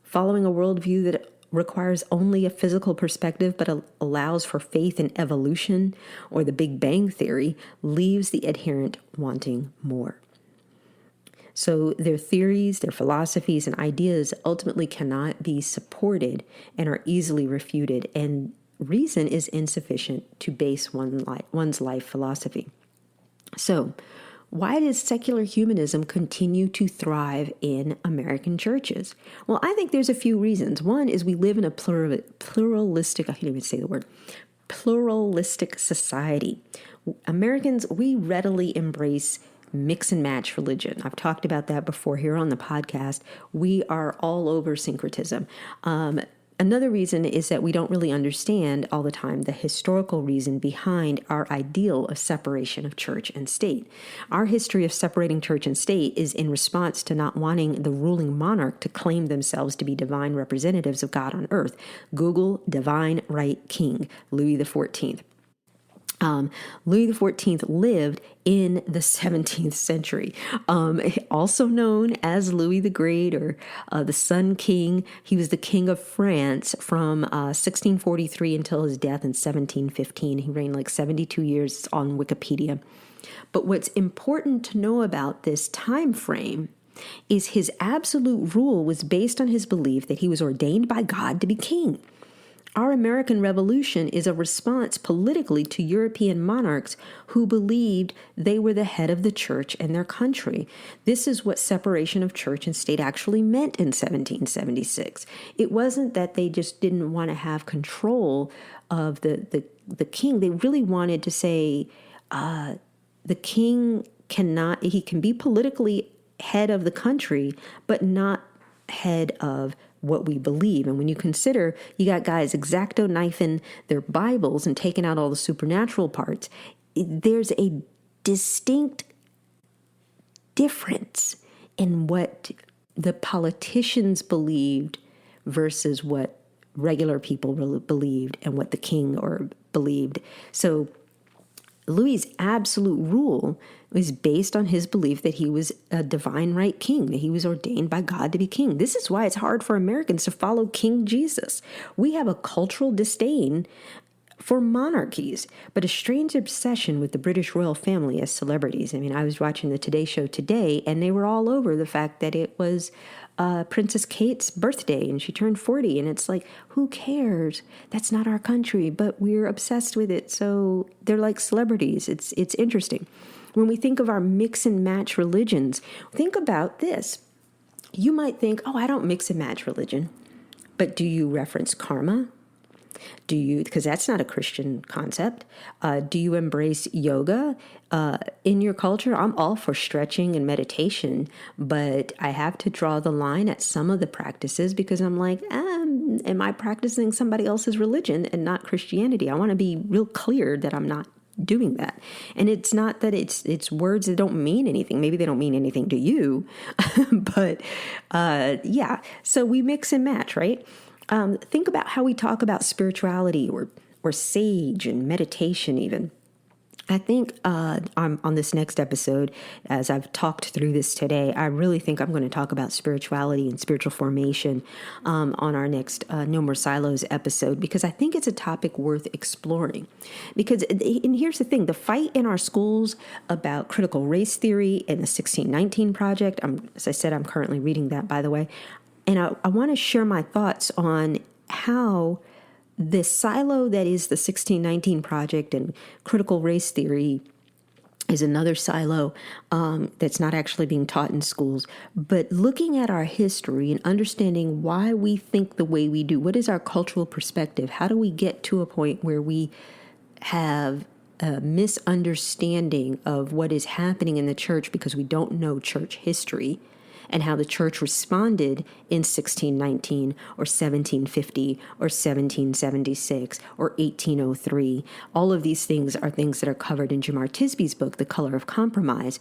Following a worldview that requires only a physical perspective but allows for faith in evolution or the Big Bang Theory leaves the adherent wanting more. So their theories, their philosophies, and ideas ultimately cannot be supported and are easily refuted, and reason is insufficient to base one's life philosophy. So, why does secular humanism continue to thrive in American churches? Well, I think there's a few reasons. One is we live in a pluralistic, I can't even say the word, pluralistic society. Americans, we readily embrace mix and match religion. I've talked about that before here on the podcast. We are all over syncretism. Another reason is that we don't really understand all the time the historical reason behind our ideal of separation of church and state. Our history of separating church and state is in response to not wanting the ruling monarch to claim themselves to be divine representatives of God on earth. Google divine right king, Louis XIV. Louis XIV lived in the 17th century, also known as Louis the Great or the Sun King. He was the King of France from 1643 until his death in 1715. He reigned like 72 years on Wikipedia. But what's important to know about this time frame is his absolute rule was based on his belief that he was ordained by God to be king. Our American Revolution is a response politically to European monarchs who believed they were the head of the church and their country. This is what separation of church and state actually meant in 1776. It wasn't that they just didn't want to have control of the king. They really wanted to say the king he can be politically head of the country, but not head of what we believe. And when you consider you got guys X-Acto knifing their Bibles and taking out all the supernatural parts, there's a distinct difference in what the politicians believed versus what regular people believed and what the king believed. So Louis's absolute rule was based on his belief that he was a divine right king, that he was ordained by God to be king. This is why it's hard for Americans to follow King Jesus. We have a cultural disdain for monarchies, but a strange obsession with the British royal family as celebrities. I mean, I was watching the Today Show today, and they were all over the fact that it was Princess Kate's birthday, and she turned 40, and it's like, who cares? That's not our country, but we're obsessed with it, so they're like celebrities. It's interesting. When we think of our mix and match religions, think about this. You might think, oh, I don't mix and match religion, but do you reference karma? Do you, because that's not a Christian concept, do you embrace yoga in your culture? I'm all for stretching and meditation, but I have to draw the line at some of the practices because I'm like, am I practicing somebody else's religion and not Christianity? I want to be real clear that I'm not doing that. And it's not that it's words that don't mean anything. Maybe they don't mean anything to you, but yeah. So we mix and match, right? Think about how we talk about spirituality or sage and meditation even. I think on this next episode, as I've talked through this today, I really think I'm going to talk about spirituality and spiritual formation on our next No More Silos episode, because I think it's a topic worth exploring. Because, and here's the thing, the fight in our schools about critical race theory and the 1619 Project, as I said, I'm currently reading that, by the way, and I want to share my thoughts on how the silo that is the 1619 Project and critical race theory is another silo that's not actually being taught in schools. But looking at our history and understanding why we think the way we do, what is our cultural perspective? How do we get to a point where we have a misunderstanding of what is happening in the church because we don't know church history? And how the church responded in 1619 or 1750 or 1776 or 1803. All of these things are things that are covered in Jemar Tisby's book, The Color of Compromise,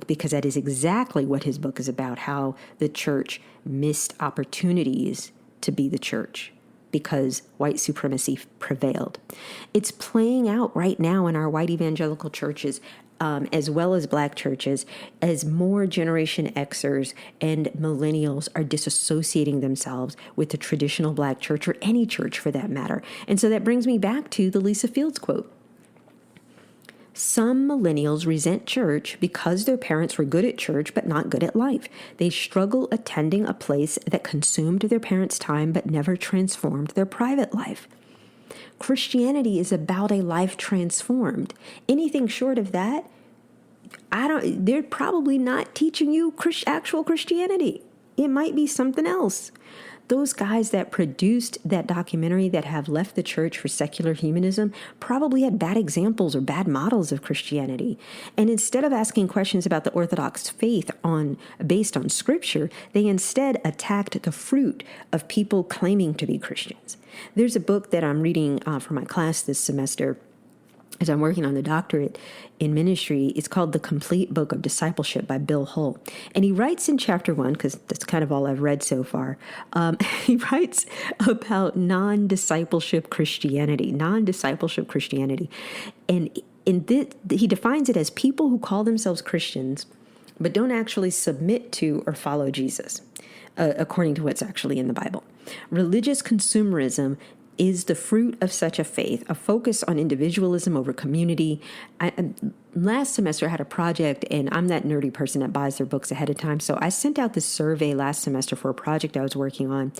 because that is exactly what his book is about, how the church missed opportunities to be the church because white supremacy prevailed. It's playing out right now in our white evangelical churches, as well as black churches, as more Generation Xers and millennials are disassociating themselves with the traditional black church, or any church for that matter. And so that brings me back to the Lisa Fields quote. Some millennials resent church because their parents were good at church but not good at life. They struggle attending a place that consumed their parents' time but never transformed their private life. Christianity is about a life transformed. Anything short of that, they're probably not teaching you actual Christianity. It might be something else. Those guys that produced that documentary that have left the church for secular humanism probably had bad examples or bad models of Christianity. And instead of asking questions about the Orthodox faith based on scripture, they instead attacked the fruit of people claiming to be Christians. There's a book that I'm reading for my class this semester as I'm working on the doctorate in ministry. It's called The Complete Book of Discipleship by Bill Hull. And he writes in chapter 1, because that's kind of all I've read so far, he writes about non-discipleship Christianity. And he defines it as people who call themselves Christians, but don't actually submit to or follow Jesus, according to what's actually in the Bible. Religious consumerism is the fruit of such a faith, a focus on individualism over community. Last semester I had a project, and I'm that nerdy person that buys their books ahead of time. So I sent out this survey last semester for a project I was working on,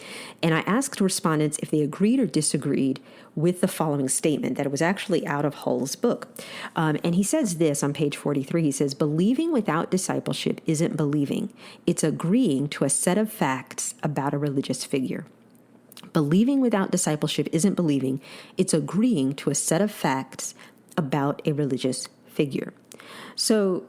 and I asked respondents if they agreed or disagreed with the following statement that it was actually out of Hull's book. And he says this on page 43. He says, "Believing without discipleship isn't believing. It's agreeing to a set of facts about a religious figure." Believing without discipleship isn't believing. It's agreeing to a set of facts about a religious figure. So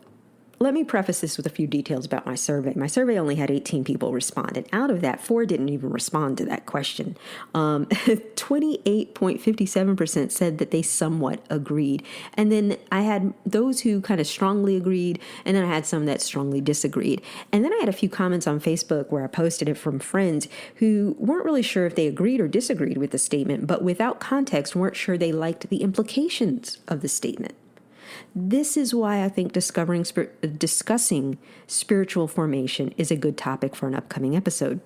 let me preface this with a few details about my survey. My survey only had 18 people respond, and out of that, 4 didn't even respond to that question. 28.57% said that they somewhat agreed. And then I had those who kind of strongly agreed, and then I had some that strongly disagreed. And then I had a few comments on Facebook where I posted it from friends who weren't really sure if they agreed or disagreed with the statement, but without context weren't sure they liked the implications of the statement. This is why I think discussing spiritual formation is a good topic for an upcoming episode.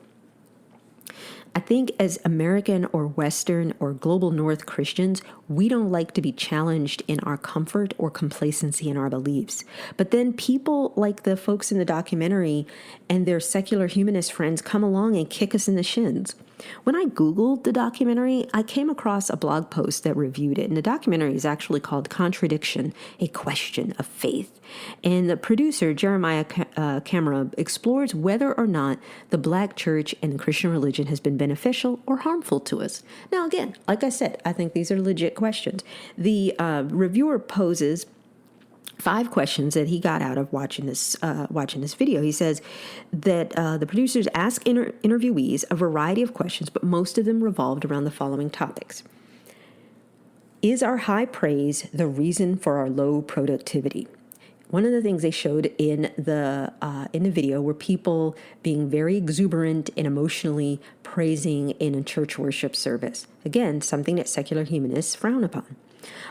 I think as American or Western or global North Christians, we don't like to be challenged in our comfort or complacency in our beliefs. But then people like the folks in the documentary and their secular humanist friends come along and kick us in the shins. When I Googled the documentary, I came across a blog post that reviewed it. And the documentary is actually called Contradiction, a Question of Faith. And the producer, Jeremiah Camera, explores whether or not the Black church and the Christian religion has been beneficial or harmful to us. Now, again, like I said, I think these are legit questions. The reviewer poses 5 questions that he got out of watching this video. He says that the producers ask interviewees a variety of questions, but most of them revolved around the following topics. Is our high praise the reason for our low productivity? One of the things they showed in the video were people being very exuberant and emotionally praising in a church worship service. Again, something that secular humanists frown upon.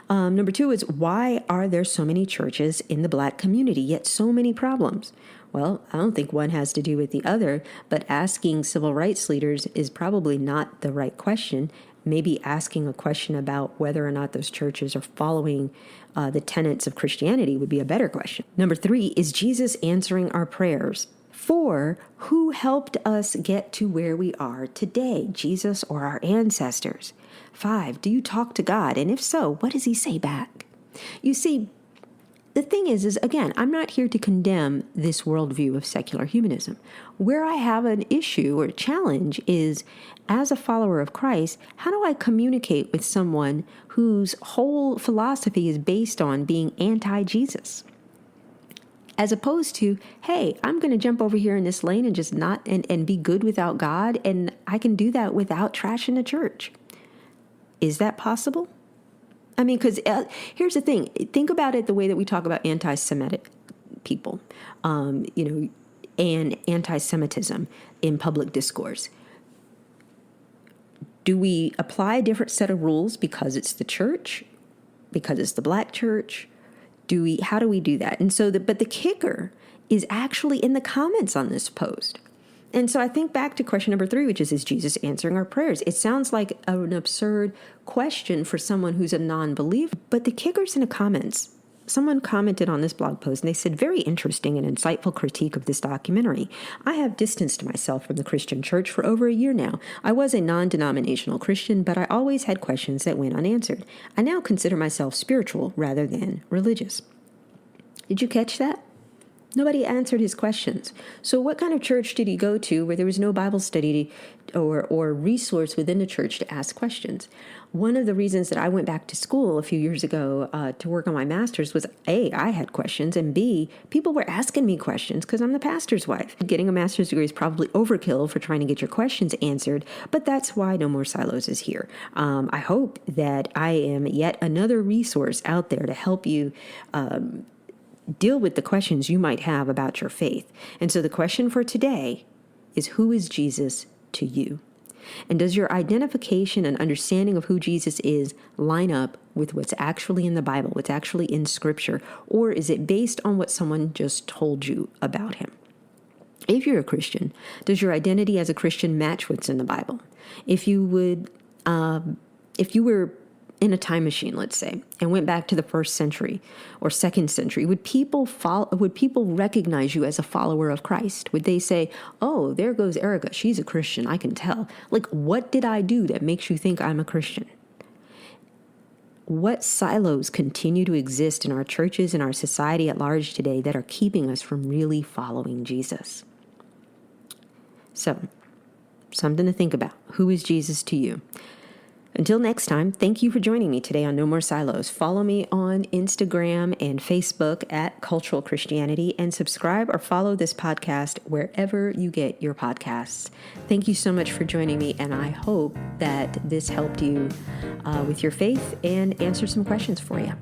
Number 2 is, why are there so many churches in the Black community, yet so many problems? Well, I don't think one has to do with the other, but asking civil rights leaders is probably not the right question. Maybe asking a question about whether or not those churches are following the tenets of Christianity would be a better question. Number 3, is Jesus answering our prayers? 4, who helped us get to where we are today, Jesus or our ancestors? 5, do you talk to God? And if so, what does he say back? You see, the thing is again, I'm not here to condemn this worldview of secular humanism. Where I have an issue or challenge is, as a follower of Christ, how do I communicate with someone whose whole philosophy is based on being anti-Jesus? As opposed to, hey, I'm going to jump over here in this lane and just not and be good without God, and I can do that without trashing the church. Is that possible? I mean, because here's the thing. Think about it the way that we talk about anti-Semitic people, and anti-Semitism in public discourse. Do we apply a different set of rules because it's the church, because it's the Black church? How do we do that? And so, but the kicker is actually in the comments on this post. And so I think back to question number 3, which is Jesus answering our prayers? It sounds like an absurd question for someone who's a non-believer, but the kicker's in the comments. Someone commented on this blog post and they said, very interesting and insightful critique of this documentary. I have distanced myself from the Christian church for over a year now. I was a non-denominational Christian, but I always had questions that went unanswered. I now consider myself spiritual rather than religious. Did you catch that? Nobody answered his questions. So what kind of church did he go to where there was no Bible study or resource within the church to ask questions? One of the reasons that I went back to school a few years ago to work on my master's was, A, I had questions, and B, people were asking me questions because I'm the pastor's wife. Getting a master's degree is probably overkill for trying to get your questions answered, but that's why No More Silos is here. I hope that I am yet another resource out there to help you deal with the questions you might have about your faith. And so the question for today is, who is Jesus to you? And does your identification and understanding of who Jesus is line up with what's actually in the Bible, what's actually in Scripture, or is it based on what someone just told you about him? If you're a Christian, does your identity as a Christian match what's in the Bible? If you were in a time machine, let's say, and went back to the 1st century or 2nd century, would people recognize you as a follower of Christ? Would they say, oh, there goes Erica, she's a Christian, I can tell. Like, what did I do that makes you think I'm a Christian? What silos continue to exist in our churches and our society at large today that are keeping us from really following Jesus? So, something to think about. Who is Jesus to you? Until next time, thank you for joining me today on No More Silos. Follow me on Instagram and Facebook at Cultural Christianity, and subscribe or follow this podcast wherever you get your podcasts. Thank you so much for joining me, and I hope that this helped you with your faith and answer some questions for you.